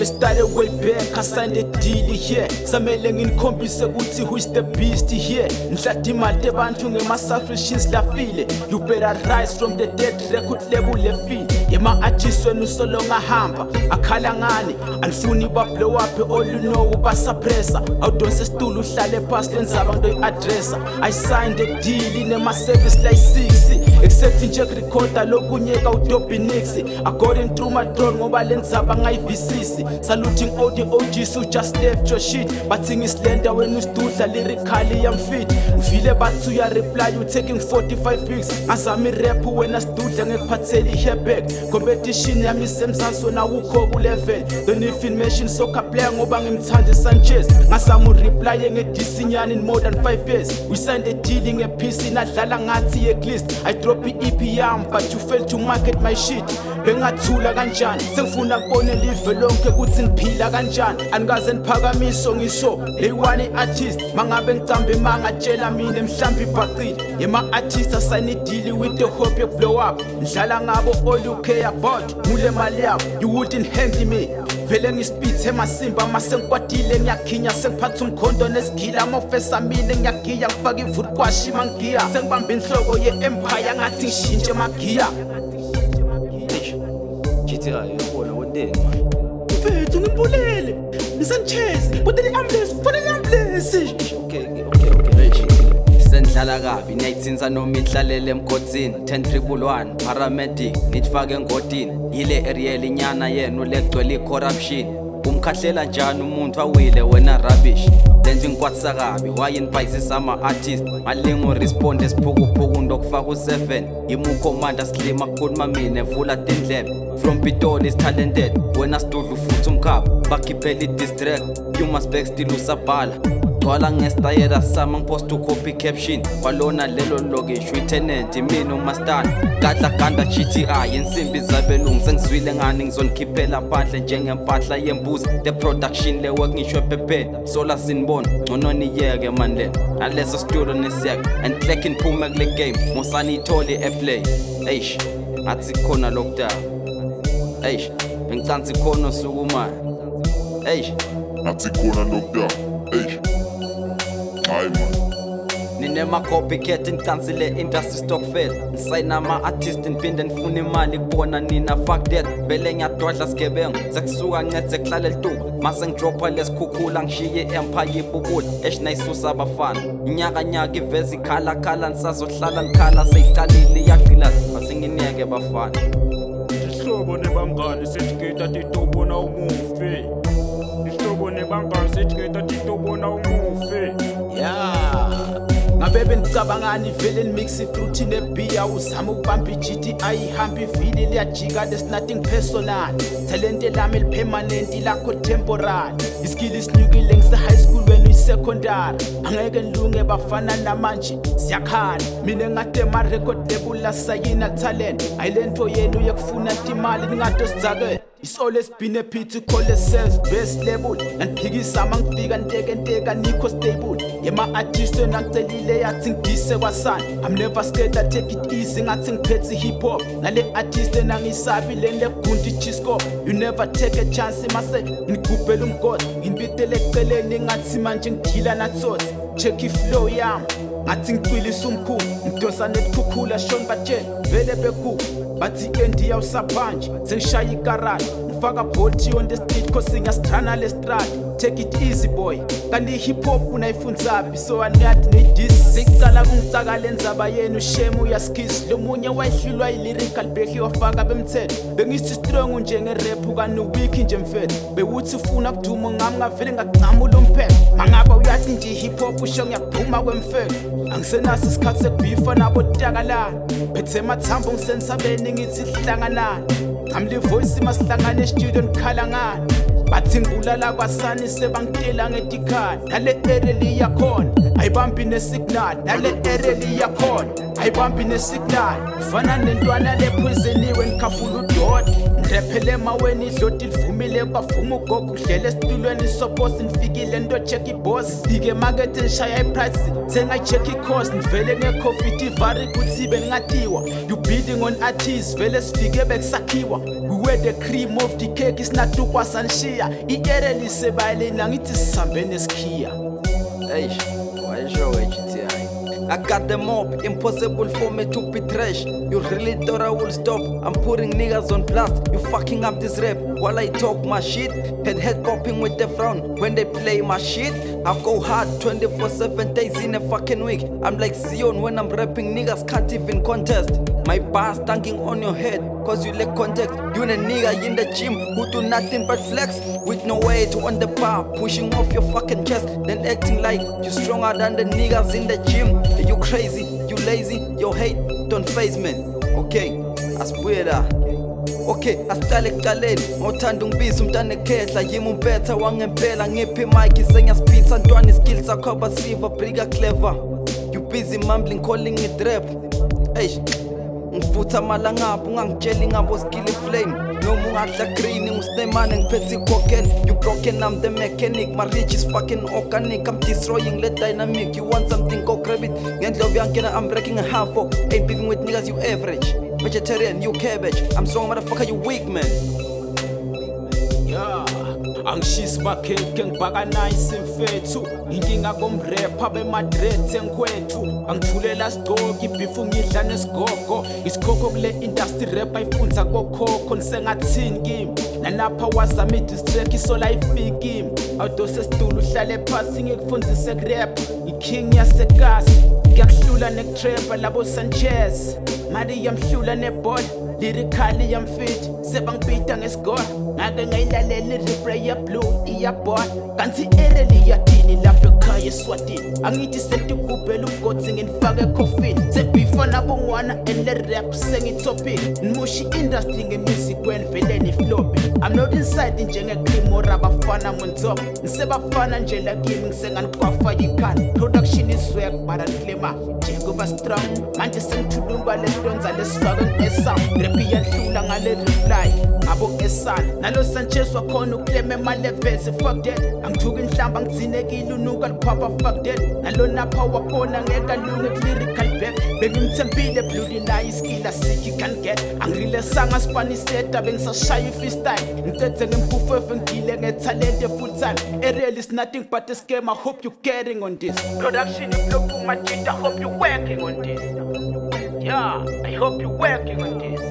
baby started way back, I signed a deal here. Samele ngikhombise ukuthi who is the beast here. Ngihlada imali abantu ngema-subscriptions lafile. You better rise from the dead, record label lefile. Yema-artist wenu solonga hamba, akhala ngani. Anifuni ba-blow up, all you know ubasuppressa. Awudonse stool uhlale past lenzaba ngidoyi-addressa. I signed a deal inema-service like 6 except nje kurecorda lokunyeka uDope Nix. According to my drone ngoba lenzaba ngayivisisi. Saluting all the OGs who just left your shit. Bathing islender when ustudla lyrically I'm fit. Ngifile bathu ya reply you taking 45 weeks. Ngazami rap when astudla ngekuphatheli hairback. Competition yami semzansi wena ukho ku level. Don't information soccer player ngoba ngimthanda Sanchez. Ngasamu reply ngedisinyani in more than 5 years. We signed a deal ngePC nadlala ngathi eclist. I drop i-EP yami but you failed to market my shit. Bengathula kanjani sengifuna kubona live lonke ukuthi ngiphila kanjani. Angaze niphakamiso ngisho leyiwani artist mangabe ngicambe mangatshela mina mhlambi ibhaqile. Yema-artist asayine deal with the hope you blow up. Ndlala ngabo all you care about mule mali yabo. You wouldn't handle me. Vele ngispithe emasimba mase ngikwatile ngiyakhinya sengiphatha umkhondo nesigila amofesa mina ngiyagiya ngifaka ivuti kwashi mangiya sengibamba inhloko ye-empire ngathi ngishintshe magiya. GTI yabona wondeni Mfethu ngimbulele ngisanchase kodwa i-ambulance fanele i-ambulance. Okay sendlala kabi niyayithinza noma ihlalele emgodini 10-111 paramedic nithfake engodini yile Ariel inyana yenu legcwele corruption. Umkhahlela njani umuntu awile wena rubbish. Lenje ngikwatisa kabi wayinibhayisisa ama-artist malingo responde siphukuphuku ndokufaka u7 imukhomanda slima kukhuluma mina evula tindlebe from Pitoli is talented wena sidudla futhi umkhapha bakhiphela i-distract you must back still usabhala gcwala ngestayela sama ngipost copy caption kwalona lelo lokish tenant mina umastana gadla ganda GTI insimbi zabelungu sengizwile ngani ngizonikhiphela phandle njengempahla yembuzi the production le work ngisho ephepheni sola sinibona ngcono niyeke man le naleso studio nesiyake and clicking phuma kule game mosani ithole eplay eish athi khona lockdown eish ngicantsi khona sukumana eish athi khona lockdown eish hayi man Ninema-copycat ngicansile industry stockfell ngisayina ama-artist niphinde nifune imali kubona nina fuck that vele ngiyadodla sigebengu sekusuka ngece kuhlala elituba mase ngidropha lesikhukhula ngishiye i-empire ibubula eshinayisusa abafana inyakanyaka iveza ikhalakhala nisazohlala ngikhala seyiqalile iyagqilazi masenginiyeke bafana Isihlobo nebangani sethiketa titobona umufi. Isihlobo nebangani sethiketa titobona umufi. Ngabebe ngicabangani vele nimix fruit nebeer uzama ukubamba i-GTI ihamba ivili liyajika there's nothing personal. Talent lami elipermanent lakho temporary. Iskill isinyukile ngise-high school wena uyi-secondary. Angeke nilunge bafana namanje siyakhala. Mina ngade ma-record label lasayina talent. Ayilento yenu yekufuna timali ningade sidzakele. It's always been a pity to call yourselves best label. And piggy samang figure nteka Nico stable. Yema-artist nangcelile yathi ngidise kwasana. I'm never scared I take it easy ngathi ngiphethe hip hop. Nale artist nangisabi lele gundi chisco. You never take a chance mase ngikupela umgosi. Nginibitele eceleni ngathi manje ngidila natsosi. Check iflow yami ngathi ngicwilisa umkhulu. Ngidosa netkhukhula shon batshela vele beku. Bathi endi awusabhanje sengishaya igarage ngifaka bolt on the street cause ngiyasithana le strata. Take it easy boy kanti hip hop unayifundzaphi so aniyati nedis sekucala kungicaka lenzaba yenu shame uyaskis lo munye wayihlulwa yi-lyrical bekhi wafaka bemthetho bengithi strong njenge-rap kani-weak nje mfetho bewuthi ufuna kuduma ngami ngavele ngakucamula umphetho mangaba uyathi nje hip hop usho ngiyakuphuma kwemfetho angisenaso isikhathi sekubhifa nabo takalana phethe emathambo ngisensabeni ngithi hlanganani ngamli voice masihlangane estudio nikhala ngani bathi ngibulala kwasani sebangitela ngetikhali nale area yakhona ayibambi nesignal nale area yakhona ayibambi nesignal fana nentwana lephwezeniwe nikhafula udoti ngirephele maweni idloti livumile bavuma ugogo udlela esitulweni sobosi nifikile nto check iboss dike emakethe nishaya iprice sengacheck icost nivele ngecovid ivari kuthi beningatiwa you bidding on artists vele sifike bekusakhiwa we were the cream of the cake isinatukwasanishiya iere lisebayeleni angithi sisambene sikhiya. Hey, why show AndyGti? I got them up, impossible for me to be trash. You really thought I would stop? I'm putting niggas on blast. You fucking up this rap while I talk my shit. Head popping with the frown when they play my shit. I go hard 24/7 days in a fucking week. I'm like Zion when I'm rapping, niggas can't even contest. My bar stinking on your head, cause you lack context. You and a nigga in the gym who do nothing but flex with no weight on the bar, pushing off your fucking chest, then acting like you stronger than the niggas in the gym. You crazy, you lazy, your hate don't faze me. Okay, asibuyela. Okay, asihlale ekuqaleni ngothanda ungibiza Mntanekhehla yimi umpetha wangempela ngiphi mic sengiyaspitha ntwana skills akho abasiva brika clever. You busy mumbling calling it rap. Eish, ngifutha amalangapho ungangitsheli ngabo skill flame noma ungadla green ngusnemane ngiphethe cocaine. You broken, I'm the mechanic, my reach is fucking organic. I'm destroying the dynamic. You want something, go grab it. Ngendlovu yankena, I'm breaking a half for. Ain't beefing with niggas, you average. Vegetarian, you cabbage. I'm strong, motherfucker, you weak man. Yeah, angishisi bakheke ngibhaka nice mfethu inkinga komrapha bemadreds enkwethu angithulela sigqoki bifu ngidla nesigogo isikhokho kule industry rap ayifunza kokhokho nisengathini kimi nalapha wazama idistrack isola ifiki awudose situlo uhlale phasi ngikufundise kurap iking yasekasi ngiyakuhlula nekutrapper labo Sanchez mali yamhlula neball lyrically yamfit sebangibita ngesigora ngake ngayilalela ireplay ya blue iyabona kanti ereli yadini lapho ekhaya eSwatini angithi sentikubhela ugotsi nginifake coffin sebifa nabongwana enle rap sengitopic nimushi industry ngemusic wenivele niflope I'm not inside njengecream or abafana monzobo nisebafana nje lakini ngisenganikwafa yikhanda production is work but anklema njengoba strong manje sengithulunga lesonza lesifake ngesound rap iyahlula ngale reply abo esana nalo Sanchez wakhona ukleme malevels fuck that angithuka inhlamba ngitsinekile unuka liphapha fuck that nalo napha wakhona ngekalunge lyrical back bengimthembile bloody nayi skill asiki can get angrile sanga spaniseta bengisashaya ifreestyle ngithethe ngempufefe ngile ngetalent full time Ariel is nothing but a scam. I hope you getting on this production you blow my shit. I hope you working on this. Yeah, I hope you working on this.